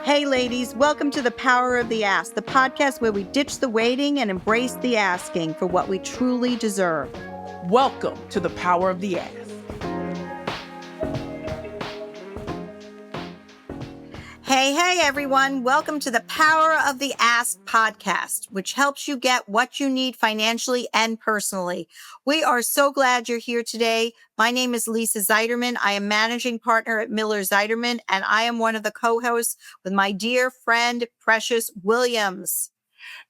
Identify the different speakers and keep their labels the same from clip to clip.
Speaker 1: Hey, ladies, welcome to The Power of the Ask, the podcast where we ditch the waiting and embrace the asking for what we truly deserve.
Speaker 2: Welcome to The Power of the Ask.
Speaker 1: Hey, everyone. Welcome to The Power of the Ask podcast, which helps you get what you need financially and personally. We are so glad you're here today. My name is Lisa Zeiderman. I am managing partner at Miller Zeiderman, and I am one of the co-hosts with my dear friend, Precious Williams.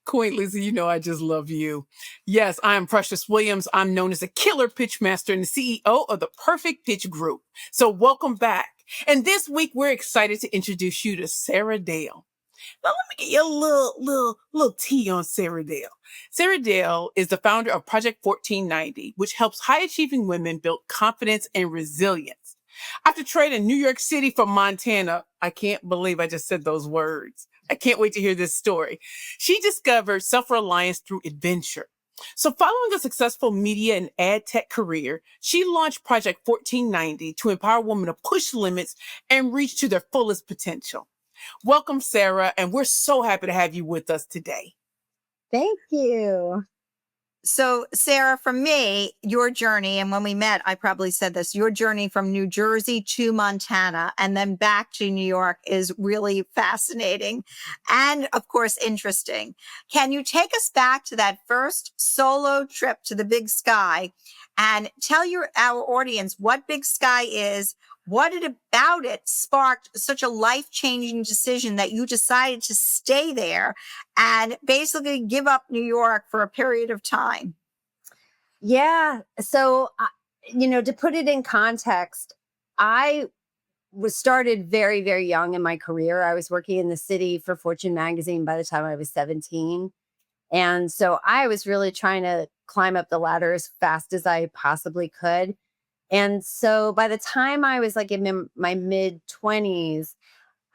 Speaker 2: Queen Lisa, you know I just love you. Yes, I am Precious Williams. I'm known as a killer pitch master and the CEO of the Perfect Pitch Group. So welcome back. And this week, we're excited to introduce you to Sarah Dale. Now, let me get you a little tea on Sarah Dale. Sarah Dale is the founder of Project 1490, which helps high-achieving women build confidence and resilience. After trading New York City for Montana, I can't believe I just said those words. I can't wait to hear this story. She discovered self-reliance through adventure. So following a successful media and ad tech career, she launched Project 1490 to empower women to push limits and reach to their fullest potential. Welcome, Sarah, and we're so happy to have you with us today.
Speaker 3: Thank you.
Speaker 1: So, Sarah, for me, your journey, and when we met, I probably said this, your journey from New Jersey to Montana and then back to New York is really fascinating and, of course, interesting. Can you take us back to that first solo trip to the Big Sky and tell our audience what Big Sky is? What about it sparked such a life-changing decision that you decided to stay there and basically give up New York for a period of time?
Speaker 3: Yeah. So, to put it in context, I was started very, very young in my career. I was working in the city for Fortune magazine by the time I was 17. And so I was really trying to climb up the ladder as fast as I possibly could. And so by the time I was like in my mid 20s,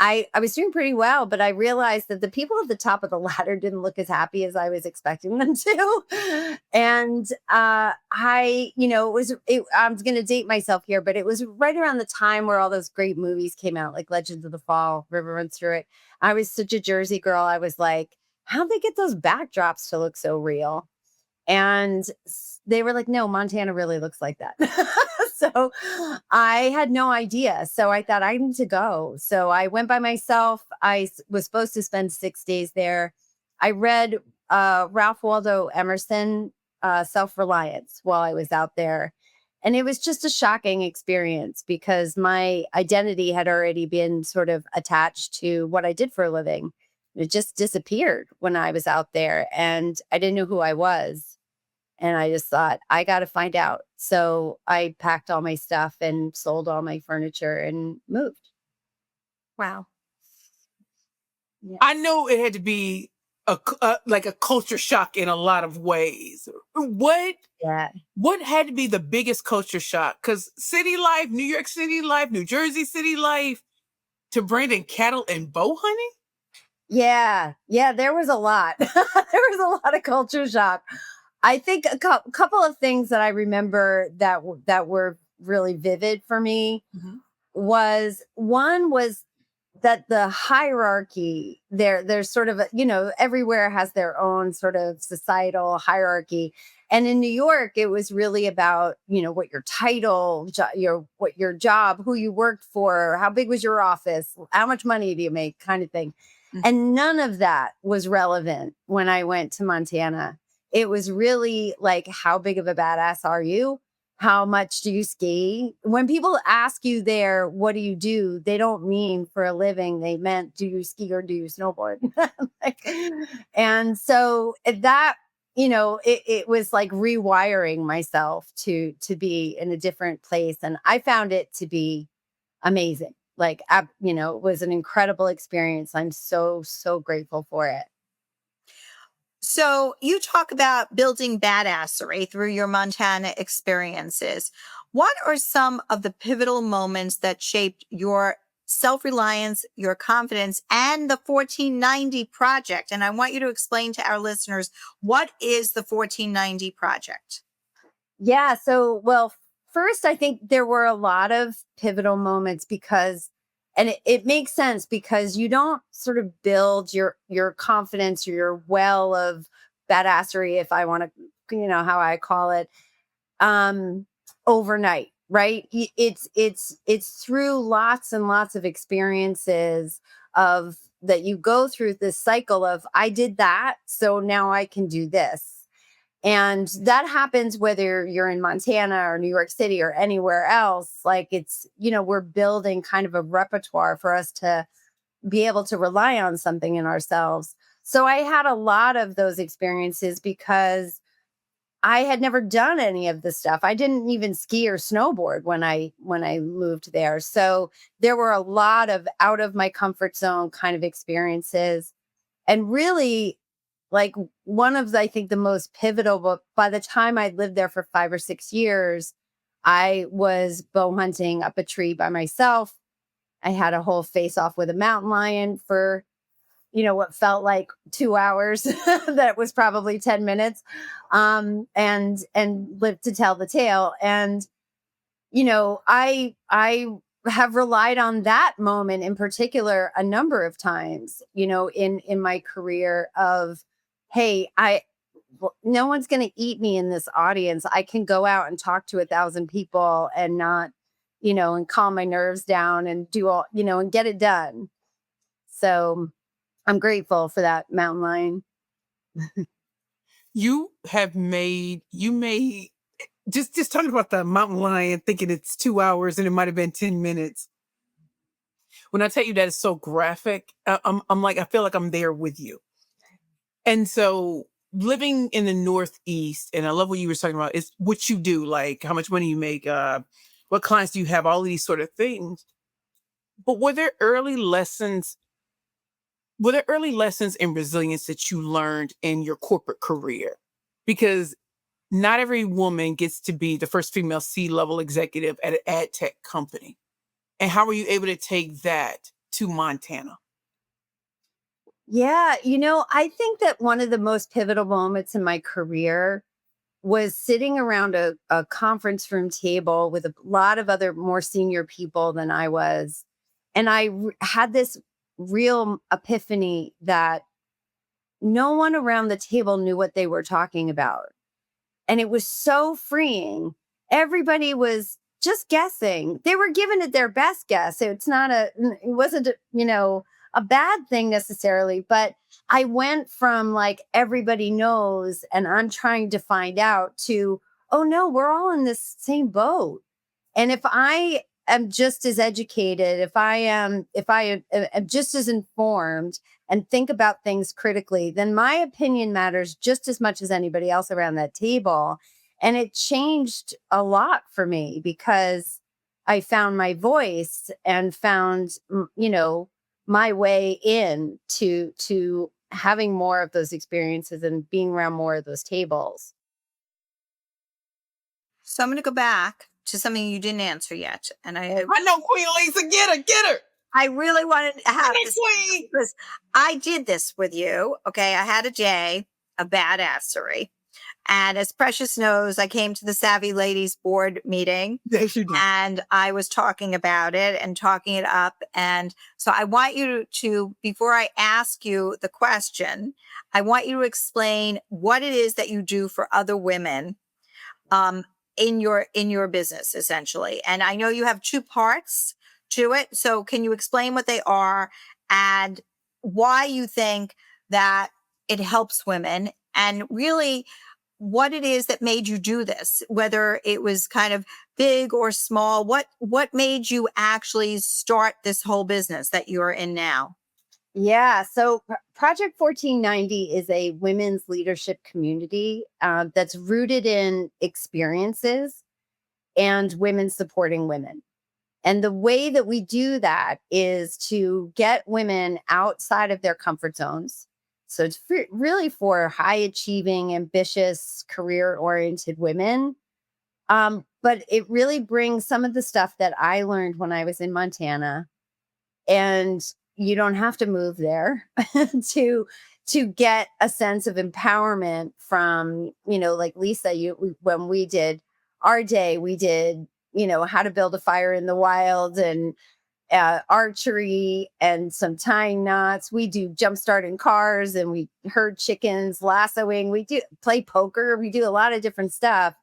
Speaker 3: I was doing pretty well, but I realized that the people at the top of the ladder didn't look as happy as I was expecting them to. And I'm going to date myself here, but it was right around the time where all those great movies came out, like Legends of the Fall, River Runs Through It. I was such a Jersey girl. I was like, how'd they get those backdrops to look so real? And they were like, no, Montana really looks like that. So I had no idea. So I thought I need to go. So I went by myself. I was supposed to spend 6 days there. I read Ralph Waldo Emerson, Self-Reliance, while I was out there. And it was just a shocking experience because my identity had already been sort of attached to what I did for a living. It just disappeared when I was out there and I didn't know who I was. And I just thought, I got to find out. So I packed all my stuff and sold all my furniture and moved.
Speaker 1: Wow.
Speaker 2: Yeah. I know it had to be like a culture shock in a lot of ways. What had to be the biggest culture shock? Because city life, New York City life, New Jersey city life, to Brandon cattle and bow hunting?
Speaker 3: Yeah, there was a lot. There was a lot of culture shock. I think a couple of things that I remember that were really vivid for me was that the hierarchy there's sort of everywhere has their own sort of societal hierarchy, and in New York it was really about what your title, what your job, who you worked for, how big was your office, how much money do you make, kind of thing. And none of that was relevant when I went to Montana. It was really like, how big of a badass are you? How much do you ski? When people ask you there, what do you do? They don't mean for a living. They meant, do you ski or do you snowboard? And so that, it was like rewiring myself to be in a different place. And I found it to be amazing. Like, it was an incredible experience. I'm so, so grateful for it.
Speaker 1: So you talk about building badassery through your Montana experiences. What are some of the pivotal moments that shaped your self-reliance, your confidence, and the 1490 project? And I want you to explain to our listeners, what is the 1490 project?
Speaker 3: Yeah. So, well, first, I think there were a lot of pivotal moments because And it makes sense because you don't sort of build your confidence or your well of badassery, if I want to, how I call it, um, overnight, right? It's through lots and lots of experiences of that you go through this cycle of I did that, so now I can do this. And that happens whether you're in Montana or New York City or anywhere else. Like it's, we're building kind of a repertoire for us to be able to rely on something in ourselves. So I had a lot of those experiences because I had never done any of this stuff. I didn't even ski or snowboard when I moved there. So there were a lot of out of my comfort zone kind of experiences. And really, like one of I think the most pivotal, but by the time I lived there for 5 or 6 years, I was bow hunting up a tree by myself. I had a whole face off with a mountain lion for, what felt like 2 hours. That was probably 10 minutes. And lived to tell the tale. And, I have relied on that moment in particular a number of times, in my career of, hey, no one's going to eat me in this audience. I can go out and talk to 1,000 people and not, and calm my nerves down and do all, and get it done. So I'm grateful for that mountain lion.
Speaker 2: You made just talking about the mountain lion, thinking it's 2 hours and it might have been 10 minutes. When I tell you that it's so graphic, I'm like, I feel like I'm there with you. And so living in the Northeast, and I love what you were talking about, is what you do, like how much money you make, what clients do you have, all of these sort of things. But were there early lessons in resilience that you learned in your corporate career? Because not every woman gets to be the first female C-level executive at an ad tech company. And how were you able to take that to Montana?
Speaker 3: Yeah, I think that one of the most pivotal moments in my career was sitting around a conference room table with a lot of other more senior people than I was. And had this real epiphany that no one around the table knew what they were talking about. And it was so freeing. Everybody was just guessing. They were giving it their best guess. It wasn't, a bad thing necessarily, but I went from like everybody knows and I'm trying to find out to, oh no, we're all in this same boat. And if I am just as educated, if I am just as informed and think about things critically, then my opinion matters just as much as anybody else around that table. And it changed a lot for me because I found my voice and found, my way in to having more of those experiences and being around more of those tables.
Speaker 1: So I'm going to go back to something you didn't answer yet. And
Speaker 2: I know Queen Lisa, get her.
Speaker 1: I really wanted to have
Speaker 2: Get her,
Speaker 1: this
Speaker 2: Queen.
Speaker 1: because I did this with you. Okay. I had a J, a badassery. And as Precious knows, I came to the Savvy Ladies board meeting
Speaker 2: Yes, you did.
Speaker 1: and I was talking about it and talking it up. And so I want you to, before I ask you the question, I want you to explain what it is that you do for other women in your business, essentially. And I know you have two parts to it. So can you explain what they are and why you think that it helps women, and really what it is that made you do this, whether it was kind of big or small? What made you actually start this whole business that you're in now?
Speaker 3: Yeah. So Project 1490 is a women's leadership community that's rooted in experiences and women supporting women. And the way that we do that is to get women outside of their comfort zones. So it's really for high achieving, ambitious, career oriented women. But it really brings some of the stuff that I learned when I was in Montana, and you don't have to move there to get a sense of empowerment from, like Lisa, when we did our day, we did, how to build a fire in the wild archery and some tying knots. We do jump starting cars and we herd chickens, lassoing. We do play poker. We do a lot of different stuff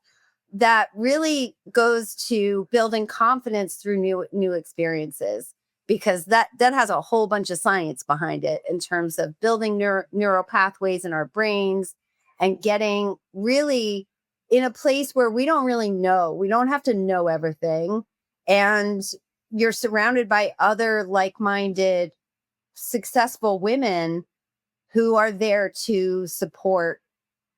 Speaker 3: that really goes to building confidence through new experiences, because that has a whole bunch of science behind it in terms of building neural pathways in our brains and getting really in a place where we don't really know. We don't have to know everything. And you're surrounded by other like-minded, successful women who are there to support.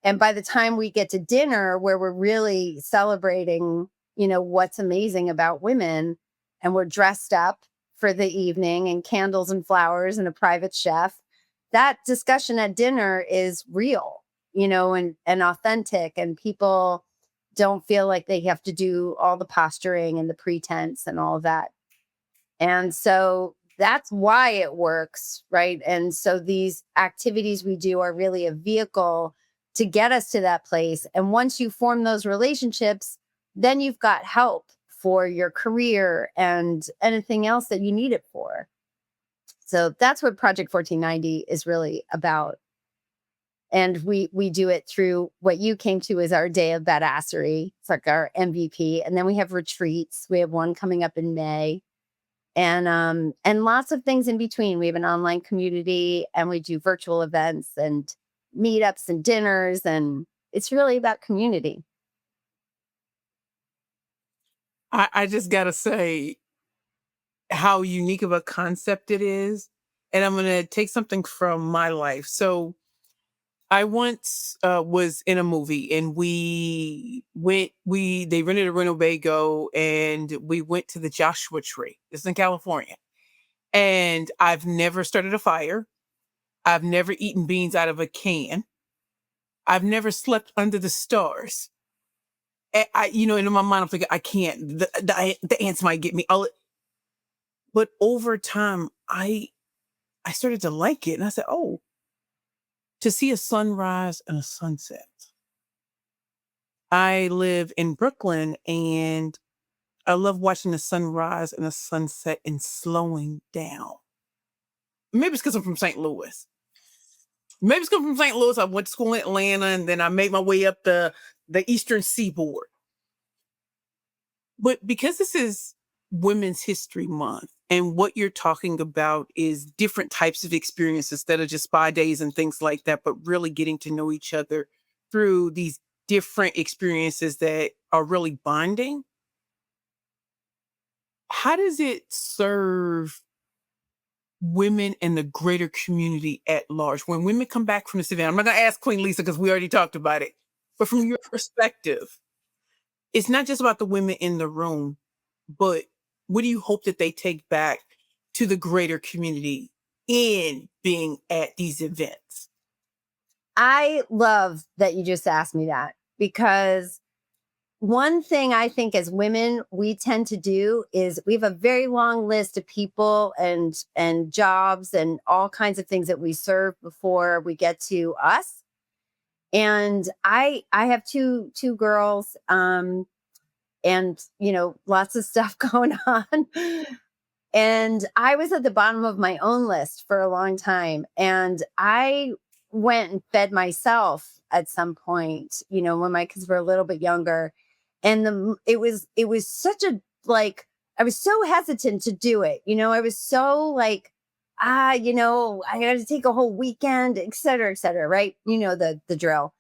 Speaker 3: And by the time we get to dinner, where we're really celebrating, what's amazing about women, and we're dressed up for the evening and candles and flowers and a private chef, that discussion at dinner is real, and authentic, and people don't feel like they have to do all the posturing and the pretense and all of that. And so that's why it works, right? And so these activities we do are really a vehicle to get us to that place. And once you form those relationships, then you've got help for your career and anything else that you need it for. So that's what Project 1490 is really about. And we do it through what you came to as our day of badassery. It's like our MVP. And then we have retreats. We have one coming up in May. And lots of things in between. We have an online community, and we do virtual events and meetups and dinners, and it's really about community.
Speaker 2: I just gotta say how unique of a concept it is. And I'm gonna take something from my life. So I once was in a movie, and they rented a Winnebago, and we went to the Joshua Tree. It's in California. And I've never started a fire. I've never eaten beans out of a can. I've never slept under the stars. And and in my mind, I'm thinking, I can't. The ants might get me. But over time, I started to like it, and I said, "Oh, to see a sunrise and a sunset." I live in Brooklyn, and I love watching the sunrise and the sunset and slowing down. Maybe it's because I'm from St. Louis. Maybe it's because I'm from St. Louis. I went to school in Atlanta, and then I made my way up the Eastern Seaboard. But because this is Women's History Month, and what you're talking about is different types of experiences instead of just spa days and things like that, but really getting to know each other through these different experiences that are really bonding. How does it serve women and the greater community at large? When women come back from this event, I'm not going to ask Queen Lisa because we already talked about it, but from your perspective, it's not just about the women in the room, but what do you hope that they take back to the greater community in being at these events?
Speaker 3: I love that you just asked me that, because one thing I think as women we tend to do is we have a very long list of people and jobs and all kinds of things that we serve before we get to us. And I have two girls, and lots of stuff going on. And I was at the bottom of my own list for a long time, and I went and fed myself at some point, when my kids were a little bit younger. And it was such a, like, I was so hesitant to do it. I was so like, I got to take a whole weekend, et cetera, right? The drill.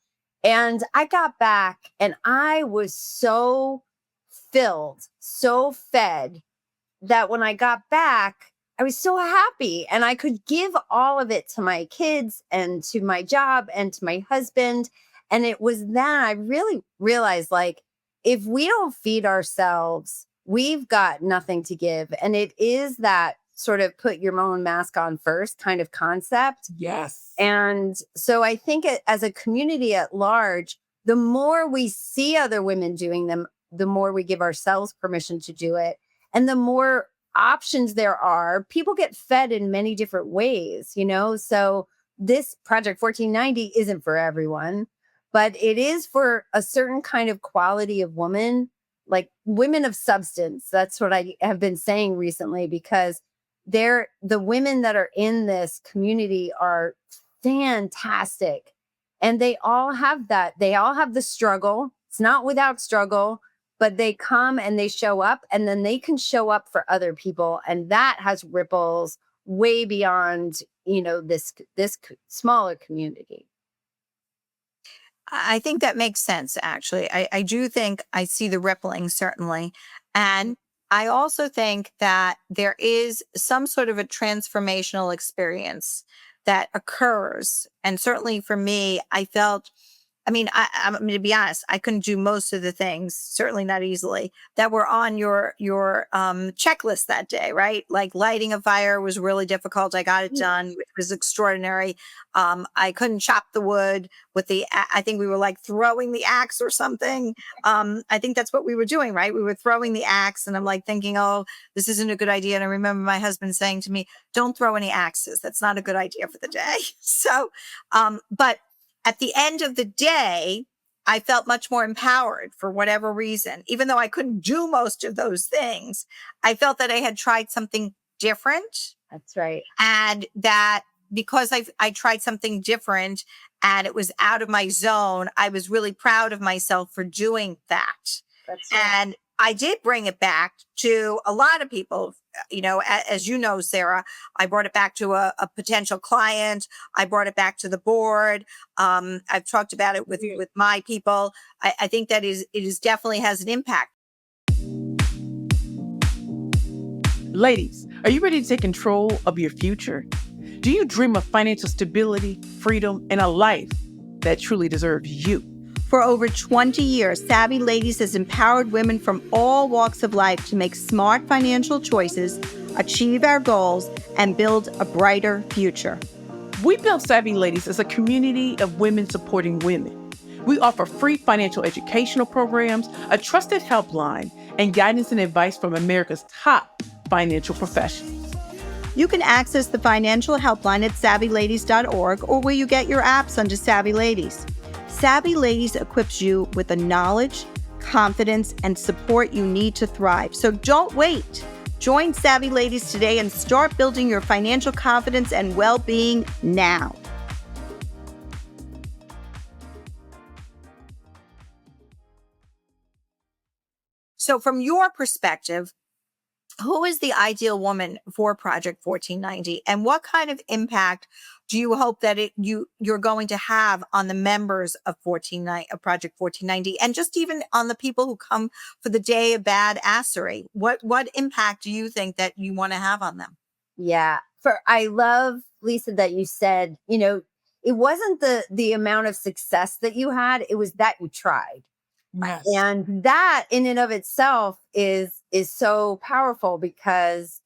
Speaker 3: And I got back, and I was so filled, so fed, that when I got back, I was so happy, and I could give all of it to my kids and to my job and to my husband. And it was then I really realized, like, if we don't feed ourselves, we've got nothing to give. And it is that sort of put your own mask on first kind of concept.
Speaker 2: Yes.
Speaker 3: And so I think as a community at large, the more we see other women doing them, the more we give ourselves permission to do it. And the more options there are, people get fed in many different ways, So this Project 1490 isn't for everyone, but it is for a certain kind of quality of woman like women of substance. That's what I have been saying recently, because the women that are in this community are fantastic. And they all have that. They all have the struggle. It's not without struggle, but they come and they show up, and then they can show up for other people. And that has ripples way beyond, this smaller community.
Speaker 1: I think that makes sense, actually. I do think I see the rippling, certainly. And I also think that there is some sort of a transformational experience that occurs. And certainly for me, I felt, I mean, I'm going to be honest, I couldn't do most of the things, certainly not easily, that were on your checklist that day, right? Like lighting a fire was really difficult. I got it done, which was extraordinary. I couldn't chop the wood with I think we were like throwing the axe or something. I think that's what we were doing, right? We were throwing the axe, and I'm like thinking, oh, this isn't a good idea. And I remember my husband saying to me, don't throw any axes. That's not a good idea for the day. So, but at the end of the day, I felt much more empowered for whatever reason. Even though I couldn't do most of those things, I felt that I had tried something different.
Speaker 3: That's right.
Speaker 1: And that because I tried something different and it was out of my zone, I was really proud of myself for doing that.
Speaker 3: That's right.
Speaker 1: And I did bring it back to a lot of people, as you know, Sarah, I brought it back to a potential client. I brought it back to the board. I've talked about it with my people. I think that it is definitely has an impact.
Speaker 2: Ladies, are you ready to take control of your future? Do you dream of financial stability, freedom, and a life that truly deserves you?
Speaker 1: For over 20 years, Savvy Ladies has empowered women from all walks of life to make smart financial choices, achieve our goals, and build a brighter future.
Speaker 2: We built Savvy Ladies as a community of women supporting women. We offer free financial educational programs, a trusted helpline, and guidance and advice from America's top financial professionals.
Speaker 1: You can access the financial helpline at savvyladies.org or where you get your apps under Savvy Ladies. Savvy Ladies equips you with the knowledge, confidence, and support you need to thrive. So don't wait. Join Savvy Ladies today and start building your financial confidence and well-being now. So from your perspective, who is the ideal woman for Project 1490, and what kind of impact do you hope that you're going to have on the members of Project 1490, and just even on the people who come for the day of badassery? What impact do you think that you want to have on them?
Speaker 3: Yeah, I love, Lisa, that you said, it wasn't the amount of success that you had; it was that you tried.
Speaker 2: Yes.
Speaker 3: And that in and of itself is so powerful, because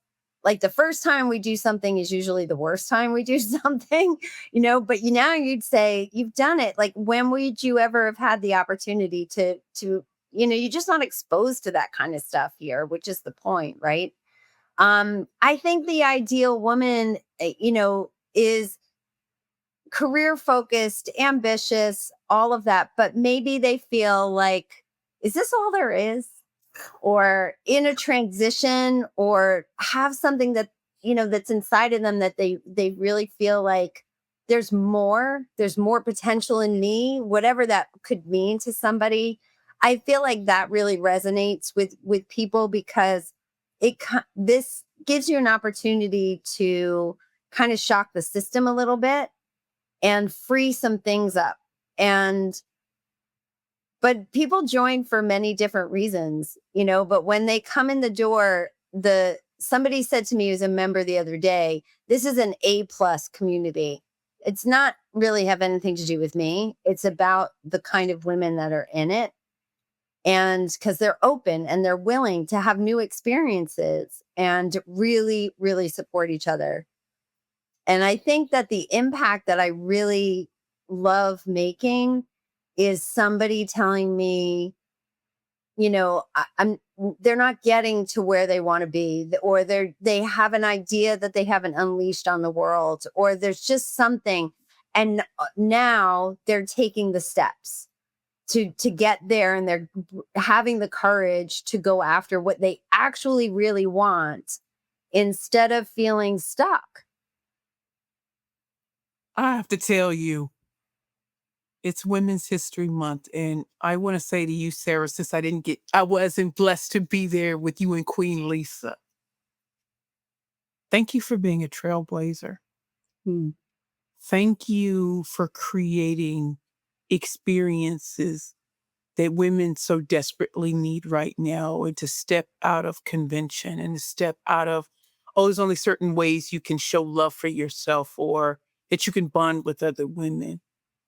Speaker 3: like the first time we do something is usually the worst time we do something, but now you'd say you've done it. Like, when would you ever have had the opportunity to, you're just not exposed to that kind of stuff here, which is the point, right? I think the ideal woman, is career focused, ambitious, all of that, but maybe they feel like, is this all there is? Or in a transition, or have something that, that's inside of them that they really feel like there's more potential in me, whatever that could mean to somebody. I feel like that really resonates with people, because this gives you an opportunity to kind of shock the system a little bit and free some things up. But people join for many different reasons, but when they come in the door, somebody said to me, who's a member the other day, this is an A+ community. It's not really have anything to do with me. It's about the kind of women that are in it. And because they're open and they're willing to have new experiences and really, really support each other. And I think that the impact that I really love making is somebody telling me, they're not getting to where they want to be, or they have an idea that they haven't unleashed on the world, or there's just something. And now they're taking the steps. to get there, and they're having the courage to go after what they actually really want instead of feeling stuck.
Speaker 2: I have to tell you, it's Women's History Month, and I want to say to you, Sarah, since I wasn't blessed to be there with you and Queen Lisa. Thank you for being a trailblazer.
Speaker 3: Hmm.
Speaker 2: Thank you for creating experiences that women so desperately need right now, and to step out of convention and to step out of, oh, there's only certain ways you can show love for yourself or that you can bond with other women.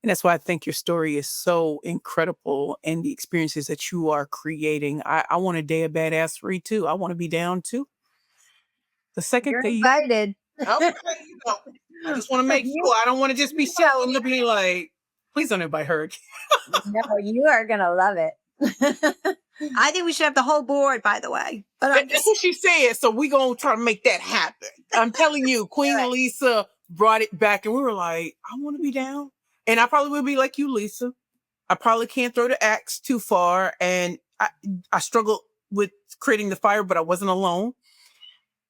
Speaker 2: And that's why I think your story is so incredible and the experiences that you are creating. I want a day of badassery too. I want to be down too. The second
Speaker 3: You're
Speaker 2: day,
Speaker 3: invited.
Speaker 2: okay, I just want to make
Speaker 3: You
Speaker 2: sure. I don't want to just be
Speaker 3: know,
Speaker 2: sitting to be like, please don't invite her.
Speaker 3: no, you are gonna love it.
Speaker 1: I think we should have the whole board, by the way. But I'm
Speaker 2: That's
Speaker 1: just
Speaker 2: what she said. So we're going to try to make that happen. I'm telling you, Queen Lisa brought it back and we were like, I want to be down. And I probably will be like you, Lisa. I probably can't throw the axe too far. And I struggled with creating the fire, but I wasn't alone.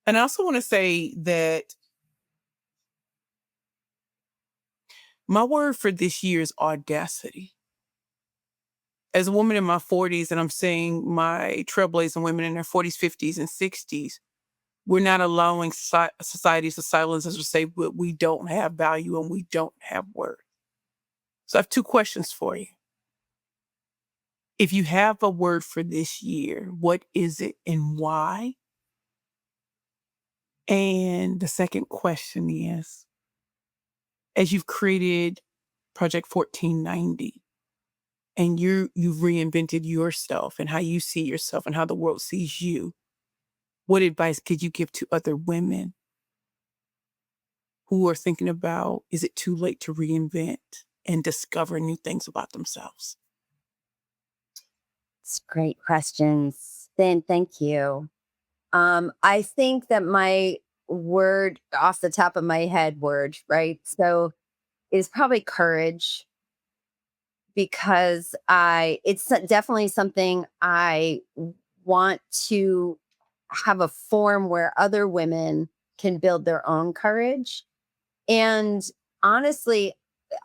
Speaker 2: And I also want to say that my word for this year is audacity. As a woman in my 40s, and I'm seeing my trailblazing women in their 40s, 50s, and 60s, we're not allowing societies to silence us or say but we don't have value and we don't have worth. So I have two questions for you. If you have a word for this year, what is it and why? And the second question is, as you've created Project 1490 and you've reinvented yourself and how you see yourself and how the world sees you, what advice could you give to other women who are thinking about, is it too late to reinvent and discover new things about themselves?
Speaker 3: It's great questions. Then thank you. I think that my word off the top of my head word, right? So is probably courage, because it's definitely something I want to have a form where other women can build their own courage. And honestly,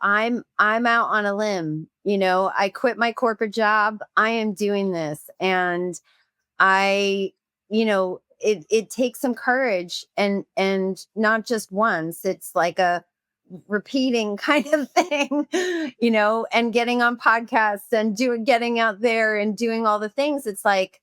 Speaker 3: I'm out on a limb. I quit my corporate job. I am doing this, and I, it takes some courage, and not just once. It's like a repeating kind of thing, and getting on podcasts and getting out there and doing all the things. It's like,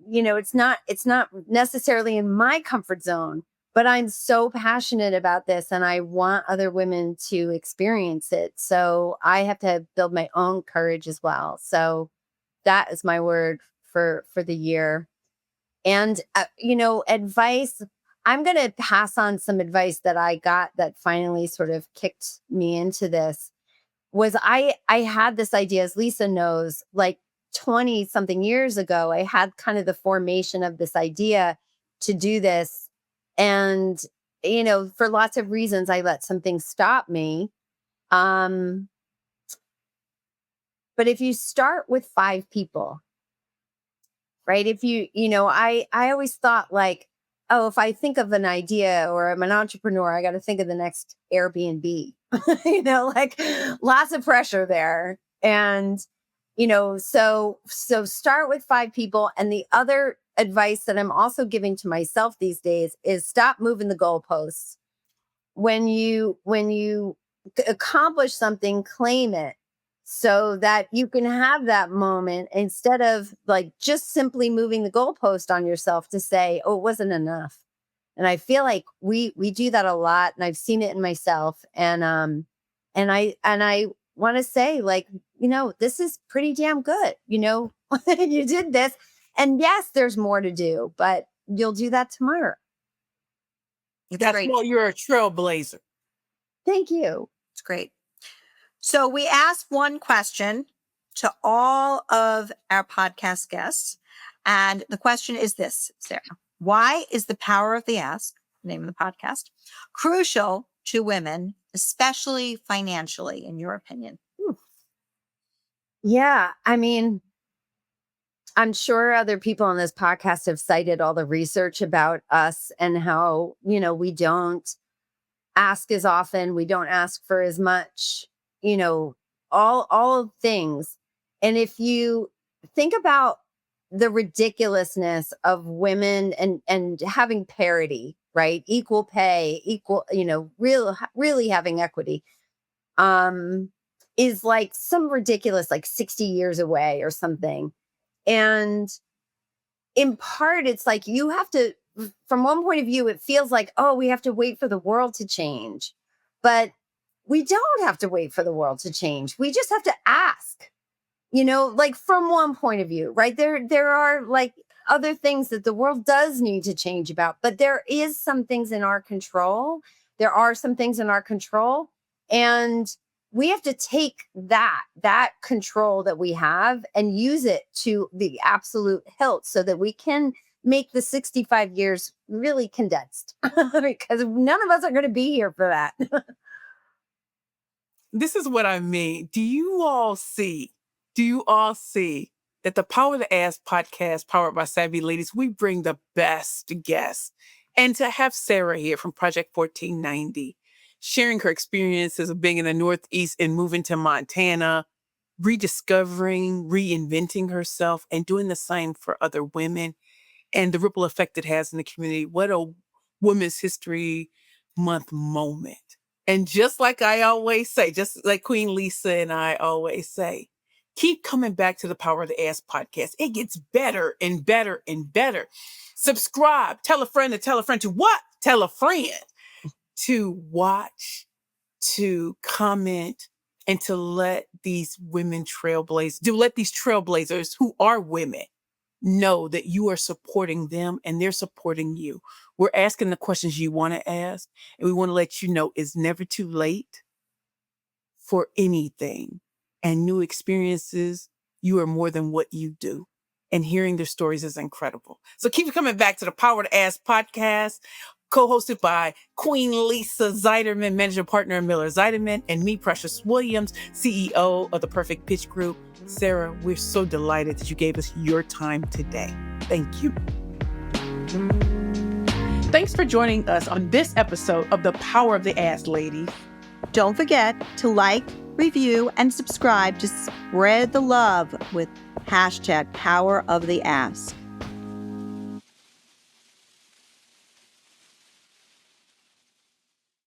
Speaker 3: it's not necessarily in my comfort zone, but I'm so passionate about this and I want other women to experience it. So I have to build my own courage as well. So that is my word for the year. And advice, I'm going to pass on some advice that I got that finally sort of kicked me into this. Was I had this idea, as Lisa knows, like 20 something years ago. I had kind of the formation of this idea to do this, and for lots of reasons I let some things stop me. um but if you start with 5 people, right? If I always thought, like, oh, if I think of an idea or I'm an entrepreneur, I got to think of the next Airbnb, like lots of pressure there. And, so start with 5 people. And the other advice that I'm also giving to myself these days is stop moving the goalposts. When you accomplish something, claim it, so that you can have that moment instead of like just simply moving the goalpost on yourself to say, oh, it wasn't enough. And I feel like we do that a lot, and I've seen it in myself. And I want to say, like, this is pretty damn good. You did this, and yes, there's more to do, but you'll do that tomorrow.
Speaker 1: it's
Speaker 2: That's
Speaker 1: great.
Speaker 2: why you're a trailblazer.
Speaker 3: Thank you.
Speaker 1: It's great. So we asked one question to all of our podcast guests. And the question is this, Sarah. Why is the power of the ask, name of the podcast, crucial to women, especially financially, in your opinion?
Speaker 3: Yeah. I mean, I'm sure other people on this podcast have cited all the research about us and how, we don't ask as often, we don't ask for as much, you know, all things. And if you think about the ridiculousness of women and having parity, right? Equal pay, equal, really having equity, um, is like some ridiculous, like 60 years away or something. And in part, it's like you have to, from one point of view, it feels like, oh, we have to wait for the world to change. But we don't have to wait for the world to change. We just have to ask, like from one point of view, right? There are like other things that the world does need to change about, but there is some things in our control. There are some things in our control. And we have to take that control that we have and use it to the absolute hilt so that we can make the 65 years really condensed because none of us are going to be here for that.
Speaker 2: This is what I mean. Do you all see that the Power of the Ass podcast, powered by Savvy Ladies, we bring the best guests? And to have Sarah here from Project 1490, sharing her experiences of being in the Northeast and moving to Montana, rediscovering, reinventing herself, and doing the same for other women, and the ripple effect it has in the community. What a Women's History Month moment. And just like I always say, just like Queen Lisa and I always say, keep coming back to the Power of the Ass podcast. It gets better and better and better. Subscribe, tell a friend to tell a friend to what? Tell a friend to watch, to comment, and to let these women let these trailblazers who are women know that you are supporting them and they're supporting you. We're asking the questions you want to ask, and we want to let you know it's never too late for anything. And new experiences, you are more than what you do. And hearing their stories is incredible. So keep coming back to the Power to Ask podcast, co-hosted by Queen Lisa Zeiderman, managing partner at Miller Zeiderman, and me, Precious Williams, CEO of the Perfect Pitch Group. Sarah, we're so delighted that you gave us your time today. Thank you. Thanks for joining us on this episode of The Power of the Ass, ladies.
Speaker 1: Don't forget to like, review, and subscribe to spread the love with hashtag Power of the Ass.